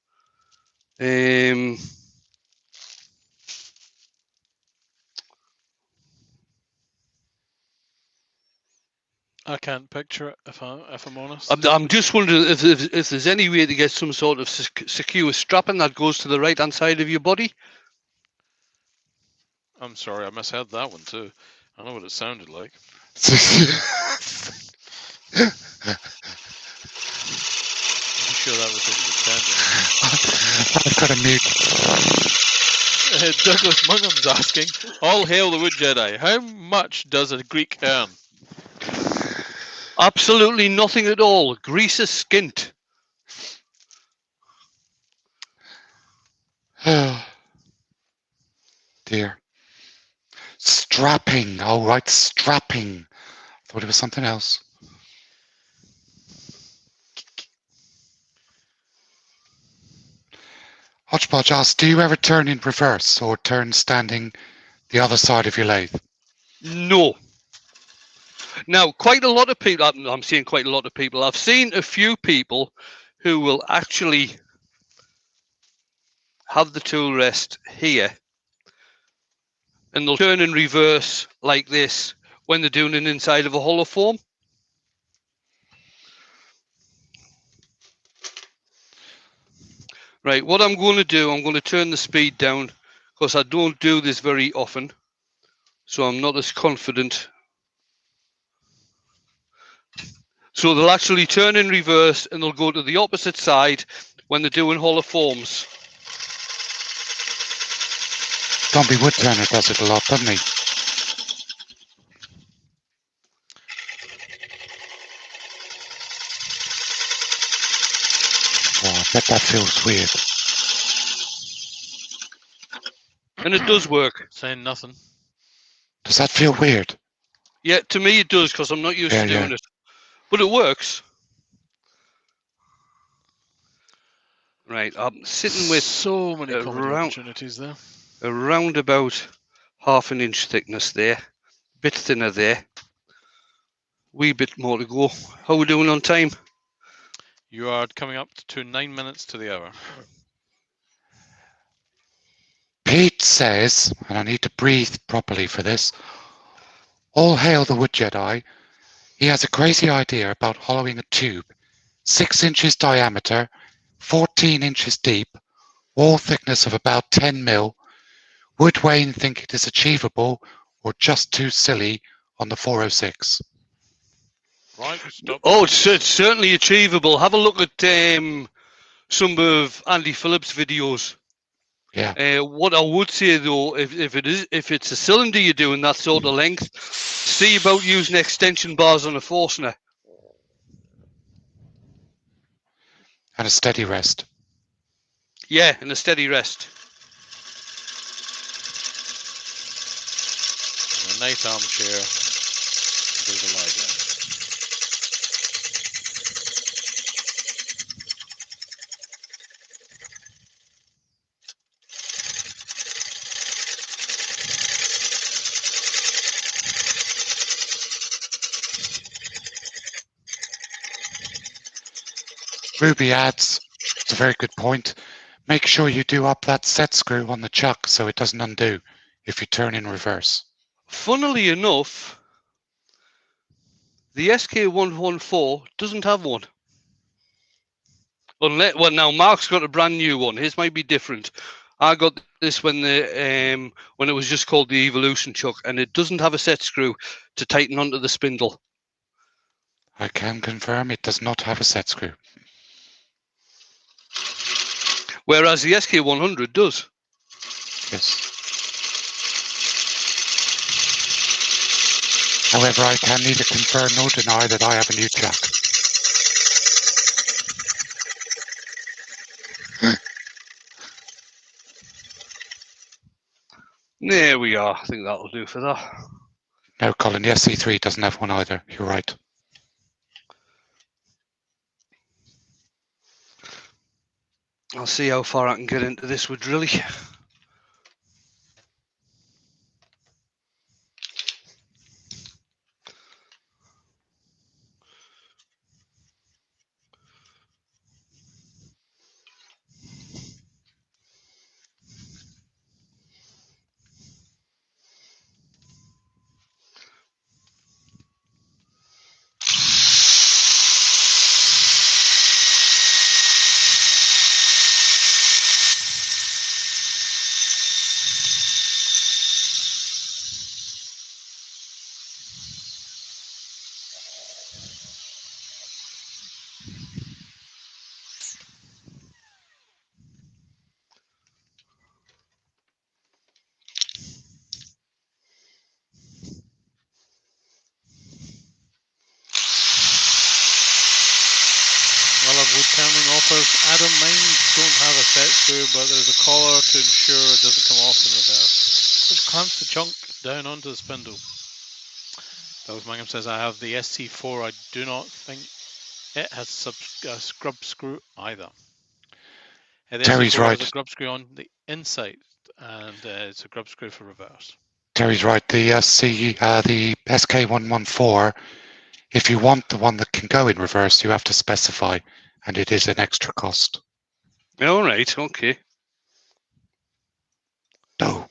I can't picture it if I'm honest. I'm just wondering if there's any way to get some sort of secure strapping that goes to the right-hand side of your body. I'm sorry, I misheard that one too. I know what it sounded like. I'm sure that was what it I've got a mute. Douglas Mungham's asking, all hail the Wood Jedi. How much does a Greek earn? Absolutely nothing at all. Grease is skint. Oh, dear. Strapping. Oh, right, strapping. Thought it was something else. Hodgepodge asks, do you ever turn in reverse or turn standing the other side of your lathe? No. Now, quite a lot of people, I'm seeing quite a lot of people. I've seen a few people who will actually have the tool rest here and they'll turn in reverse like this when they're doing it inside of a hollow form. Right, what I'm going to do, I'm going to turn the speed down because I don't do this very often, so I'm not as confident. So they'll actually turn in reverse and they'll go to the opposite side when they're doing hollow forms. Dombey Woodturner does it a lot, doesn't he? Oh, I bet that feels weird. And it does work. Saying nothing. Does that feel weird? Yeah, to me it does because I'm not used to doing it. But it works. Right, I'm sitting with so many comedy opportunities there. Around about 1/2 inch thickness there. Bit thinner there. Wee bit more to go. How are we doing on time? You are coming up to 9 minutes to the hour. Pete says, and I need to breathe properly for this, all hail the Wood Jedi. He has a crazy idea about hollowing a tube, 6 inches diameter, 14 inches deep, wall thickness of about 10 mil. Would Wayne think it is achievable or just too silly on the 406? Right, stop. Oh, it's certainly achievable. Have a look at some of Andy Phillips' videos. Yeah. What I would say though, if it's a cylinder you're doing that sort of length, see about using extension bars on a Forstner. And a steady rest. Yeah, and a steady rest. And a nice armchair. And do the lie down. Ruby adds, it's a very good point, make sure you do up that set screw on the chuck so it doesn't undo if you turn in reverse. Funnily enough, the SK114 doesn't have one. Unless, well, now Mark's got a brand new one. His might be different. I got this when it was just called the Evolution chuck, and it doesn't have a set screw to tighten onto the spindle. I can confirm it does not have a set screw. Whereas the SK100 does. Yes. However, I can neither confirm nor deny that I have a new chuck. There we are. I think that'll do for that. No, Colin, the SC3 doesn't have one either. You're right. I'll see how far I can get into this with drilly. Wood turning offers. Adam, mine don't have a set screw, but there's a collar to ensure it doesn't come off in reverse, which clamps the chunk down onto the spindle. Douglas Mangum says, I have the SC4. I do not think it has a scrub screw either. The Terry's SC4 right. has a grub screw on the inside, and it's a grub screw for reverse. Terry's right. The SK114, if you want the one that can go in reverse, you have to specify, and it is an extra cost. All right, okay. No.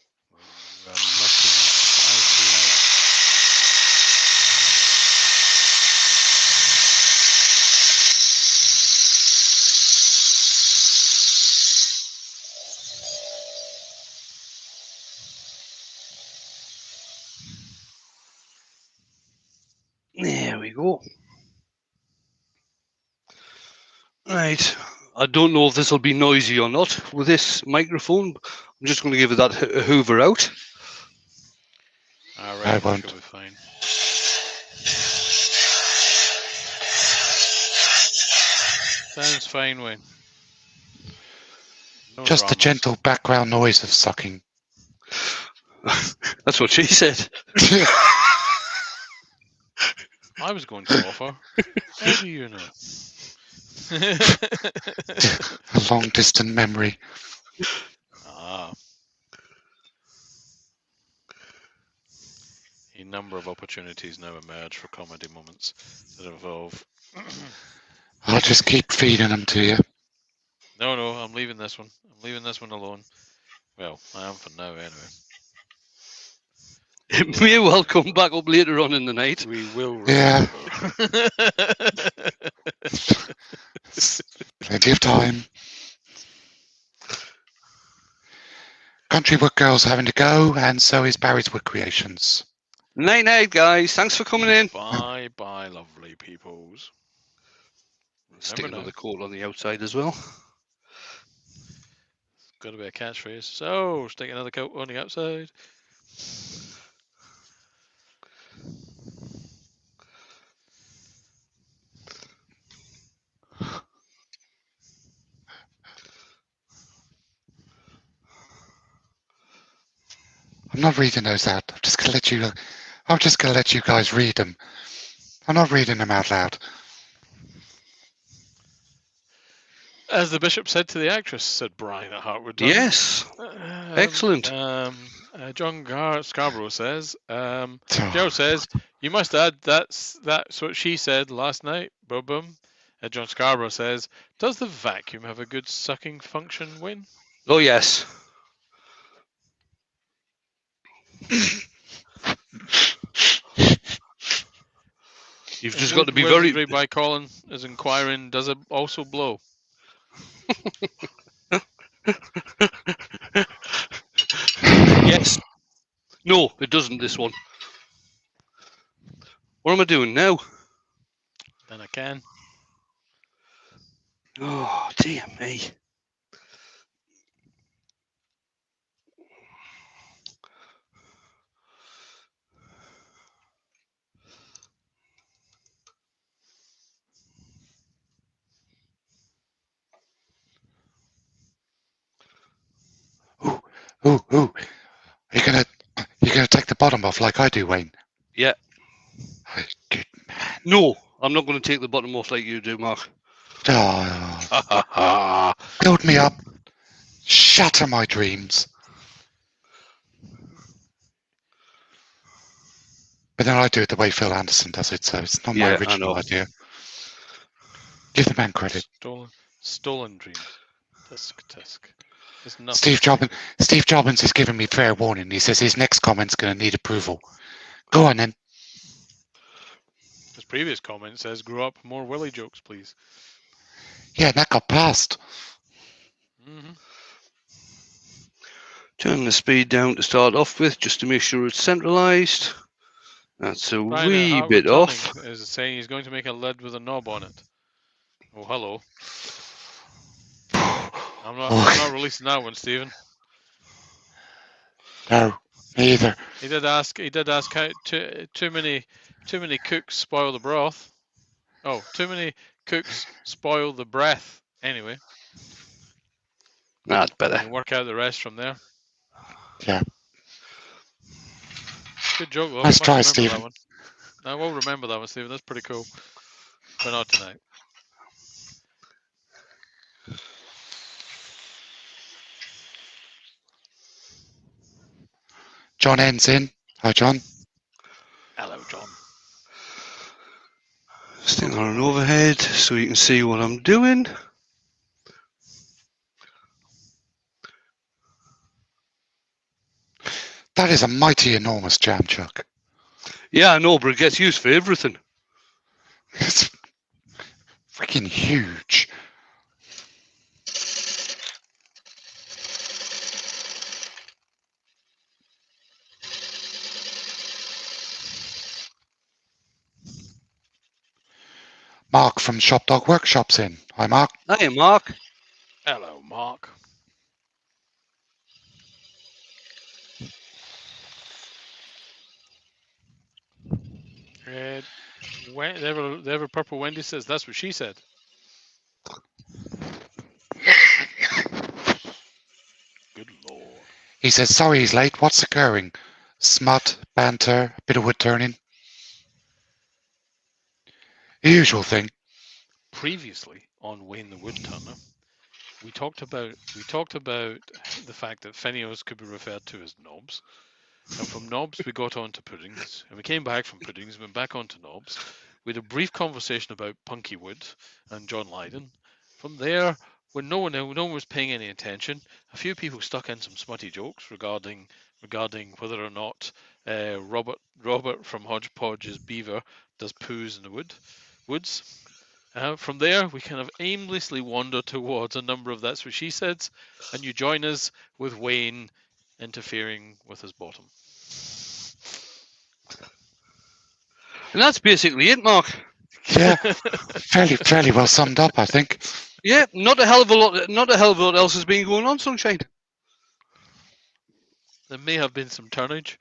There we go. Right. I don't know if this will be noisy or not with this microphone. I'm just going to give it that hoover out. All right, I won't. Should be fine. Sounds fine, Wayne. No Just the dramas. gentle background noise of sucking. That's what she said. I was going to offer. How do you know? A long distant memory. Ah. A number of opportunities now emerge for comedy moments that involve. I'll just keep feeding them to you. No, I'm leaving this one. I'm leaving this one alone. Well, I am for now, anyway. It may well come back up later on in the night. We will Yeah. remember. Plenty of time. Countrywood Girl's having to go, and so is Barry's Wood Creations. Night, night, guys. Thanks for coming in. Bye, bye, lovely peoples. Stick Remember another now, coat on the outside as well. got to be a catchphrase. So, stick another coat on the outside. I'm not reading those out. I'm just gonna let you guys read them. I'm not reading them out loud. As the bishop said to the actress, said Brian at Hartwood. Yes. Excellent. John Scarborough says, Oh, Joe says, you must add that's what she said last night. Boom, boom. John Scarborough says, does the vacuum have a good sucking function, Wayne? Oh, yes. You've just got to be very... by Colin is inquiring, does it also blow? Yes. No, it doesn't, this one. What am I doing now? Then I can. Oh, dear me. Ooh. You're gonna take the bottom off like I do, Wayne. Yeah. Good man. No, I'm not going to take the bottom off like you do, Mark. Oh, build me up. Shatter my dreams. But then I do it the way Phil Anderson does it, so it's not my original idea. Give the man credit. Stolen dreams. Tisk. Steve Jobbins has given me fair warning. He says his next comment's going to need approval. Go on then. His previous comment says, "Grow up, more Willy jokes, please." Yeah, that got passed. Turn the speed down to start off with, just to make sure it's centralised. That's a wee bit off. Is saying he's going to make a lid with a knob on it. Oh, hello. I'm not releasing that one, Stephen. No, me either. He did ask how too many cooks spoil the broth. Oh, too many cooks spoil the breath. Anyway, that's better. You can work out the rest from there. Yeah. Good joke, though. Nice try, Stephen. I will remember that one, Stephen. That's pretty cool. But not tonight. John N's in. Hi, John. Hello, John. Stick on an overhead so you can see what I'm doing. That is a mighty enormous jam chuck. Yeah, I know, but it gets used for everything. It's freaking huge. Mark from Shop Dog Workshop's in. Hi, Mark. Hi, Mark. Hello, Mark. The ever purple Wendy says that's what she said. Good lord. He says, sorry he's late. What's occurring? Smut, banter, a bit of wood turning. The usual thing. Previously on Wayne the Woodturner, we talked about the fact that finials could be referred to as knobs. And from knobs we got on to puddings, and we came back from puddings, went back on to knobs. We had a brief conversation about Punky Wood and John Lydon. From there when no one was paying any attention, a few people stuck in some smutty jokes regarding whether or not Robert from Hodgepodge's beaver does poos in the woods. From there, we kind of aimlessly wander towards a number of That's What She Said, and you join us with Wayne interfering with his bottom. And that's basically it, Mark. Yeah, fairly well summed up, I think. Yeah, not a hell of a lot else has been going on, Sunshine. There may have been some turnage.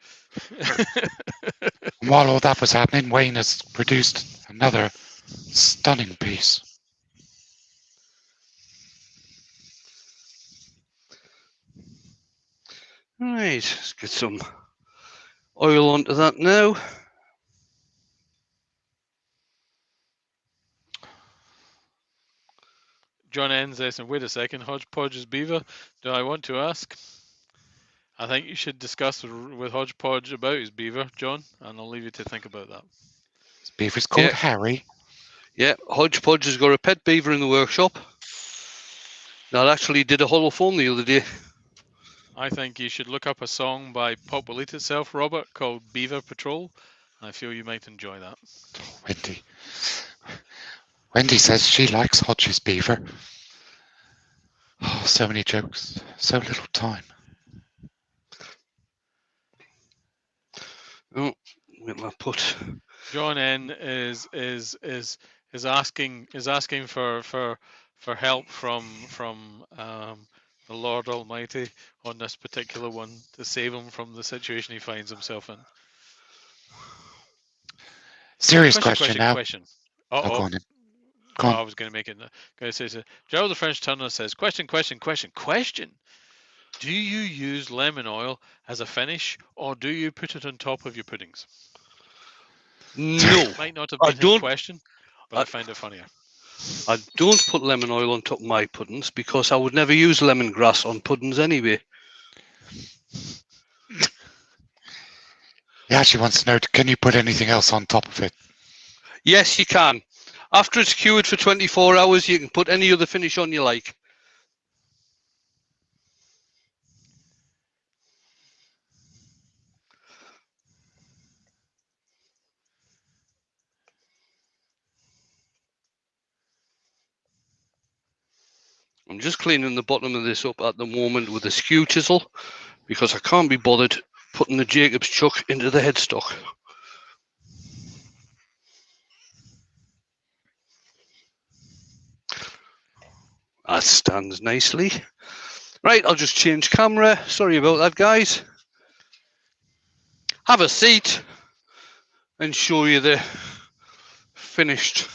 While all that was happening, Wayne has produced another stunning piece. Right, let's get some oil onto that now. John N says, and wait a second, Hodgepodge's beaver, do I want to ask? I think you should discuss with Hodgepodge about his beaver, John, and I'll leave you to think about that. His beaver's called Harry. Yeah, Hodgepodge has got a pet beaver in the workshop. That actually did a hollow phone the other day. I think you should look up a song by Pop Will Eat Itself, Robert, called Beaver Patrol. I feel you might enjoy that. Wendy says she likes Hodge's beaver. Oh, so many jokes, so little time. Oh, where my put? John N is asking for help from the Lord Almighty on this particular one to save him from the situation he finds himself in. Serious question now. Question. Oh, go on. Go on. I was going to make it. Going to say, Gerald the French Turner says, question. Do you use lemon oil as a finish, or do you put it on top of your puddings? No. It might not have been a question, but I find it funnier. I don't put lemon oil on top of my puddings because I would never use lemongrass on puddings anyway. He actually wants to know, can you put anything else on top of it? Yes, you can. After it's cured for 24 hours, you can put any other finish on you like. I'm just cleaning the bottom of this up at the moment with a skew chisel because I can't be bothered putting the Jacob's chuck into the headstock. That stands nicely. Right, I'll just change camera. Sorry about that, guys. Have a seat and show you the finished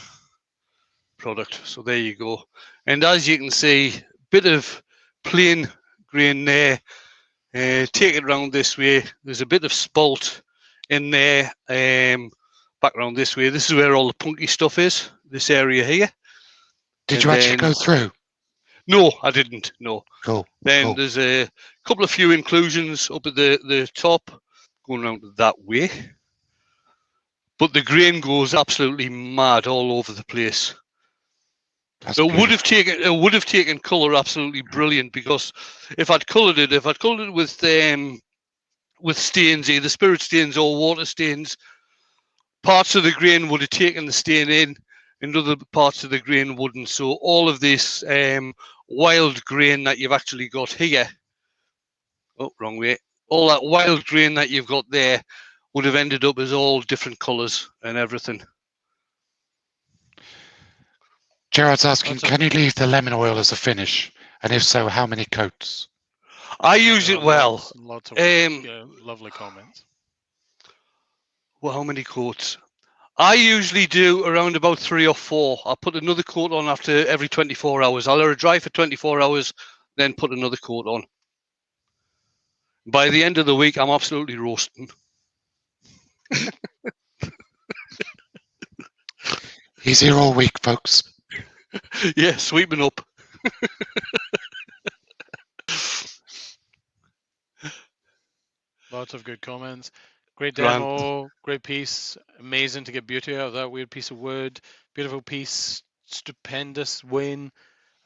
product. So there you go. And as you can see, bit of plain grain there. Take it around this way. There's a bit of spalt in there. Back around this way. This is where all the punky stuff is. This area here. Did you actually go through? No, I didn't. No. Cool. Then there's a couple of few inclusions up at the top, going around that way. But the grain goes absolutely mad all over the place. It would have taken colour absolutely brilliant, because if I'd coloured it with stains, either spirit stains or water stains, parts of the grain would have taken the stain in, and other parts of the grain wouldn't. So all of this wild grain that you've actually got here, oh, wrong way, all that wild grain that you've got there would have ended up as all different colours and everything. Gerard's asking, can you leave the lemon oil as a finish? And if so, how many coats? I use it well. Lots of lovely comments. Well, how many coats? I usually do around about 3 or 4. I'll put another coat on after every 24 hours. I'll let it dry for 24 hours, then put another coat on. By the end of the week, I'm absolutely roasting. He's here all week, folks. Yeah, sweeping up. Lots of good comments. Great demo, great piece. Amazing to get beauty out of that weird piece of wood. Beautiful piece, stupendous, Wayne.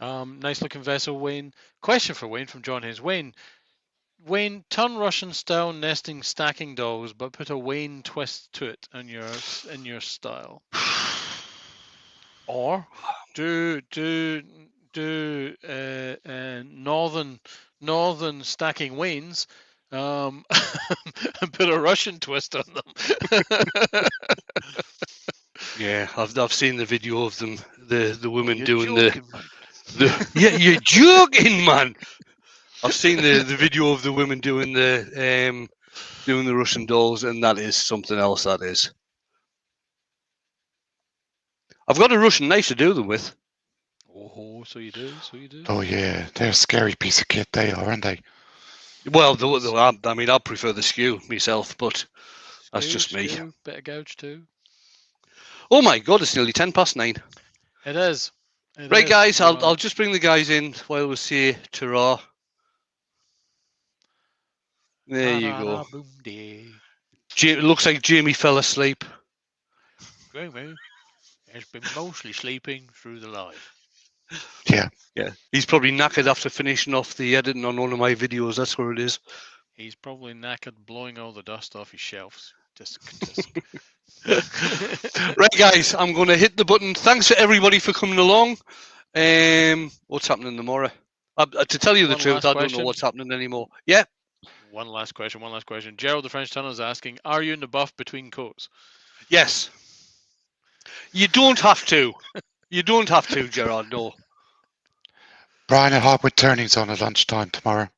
Nice looking vessel, Wayne. Question for Wayne from John Hayes. Wayne, turn Russian style nesting stacking dolls, but put a Wayne twist to it in your style. Or do northern stacking Waynes, and put a Russian twist on them. Yeah, I've seen the video of them, the women You're doing joking, man. yeah, you're joking, man. I've seen the video of the women doing the Russian dolls, and that is something else. That is. I've got a Russian knife to do them with. Oh, so you do. Oh yeah, they're a scary piece of kit. They are, aren't they? Well, I mean, I prefer the skew myself, but that's just me. Bit of gouge too. Oh my God, it's nearly 9:10. It is. Right, guys, I'll just bring the guys in while we say ta-ra. There you go. It looks like Jamie fell asleep. Jamie has been mostly sleeping through the live. Yeah. Yeah, he's probably knackered after finishing off the editing on one of my videos. That's where it is. He's probably knackered, blowing all the dust off his shelves. Just Right, guys, I'm going to hit the button. Thanks for everybody for coming along. What's happening tomorrow? To tell you the truth, I don't know what's happening anymore. Yeah. One last question. Gerald the French Tunnel is asking, are you in the buff between coats? Yes. You don't have to. You don't have to, Gerard, no. Brian at Hardwood Turning's on at lunchtime tomorrow.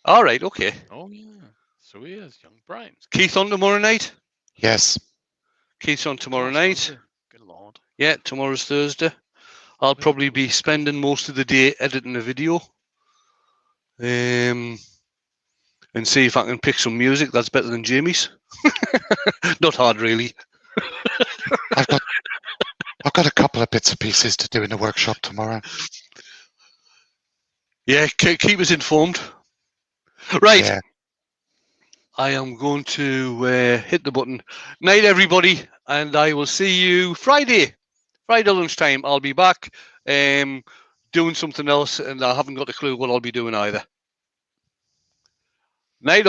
All right, okay. Oh, yeah. So he is, young Brian. Keith on tomorrow night? Yes. Keith's on tomorrow night. Good Lord. Yeah, tomorrow's Thursday. I'll probably be spending most of the day editing a video. And see if I can pick some music that's better than Jamie's. Not hard, really. I've got a couple of bits and pieces to do in the workshop tomorrow. Yeah, keep us informed. Right. Yeah. I am going to hit the button. Night, everybody, and I will see you Friday lunchtime. I'll be back doing something else, and I haven't got a clue what I'll be doing either. Night.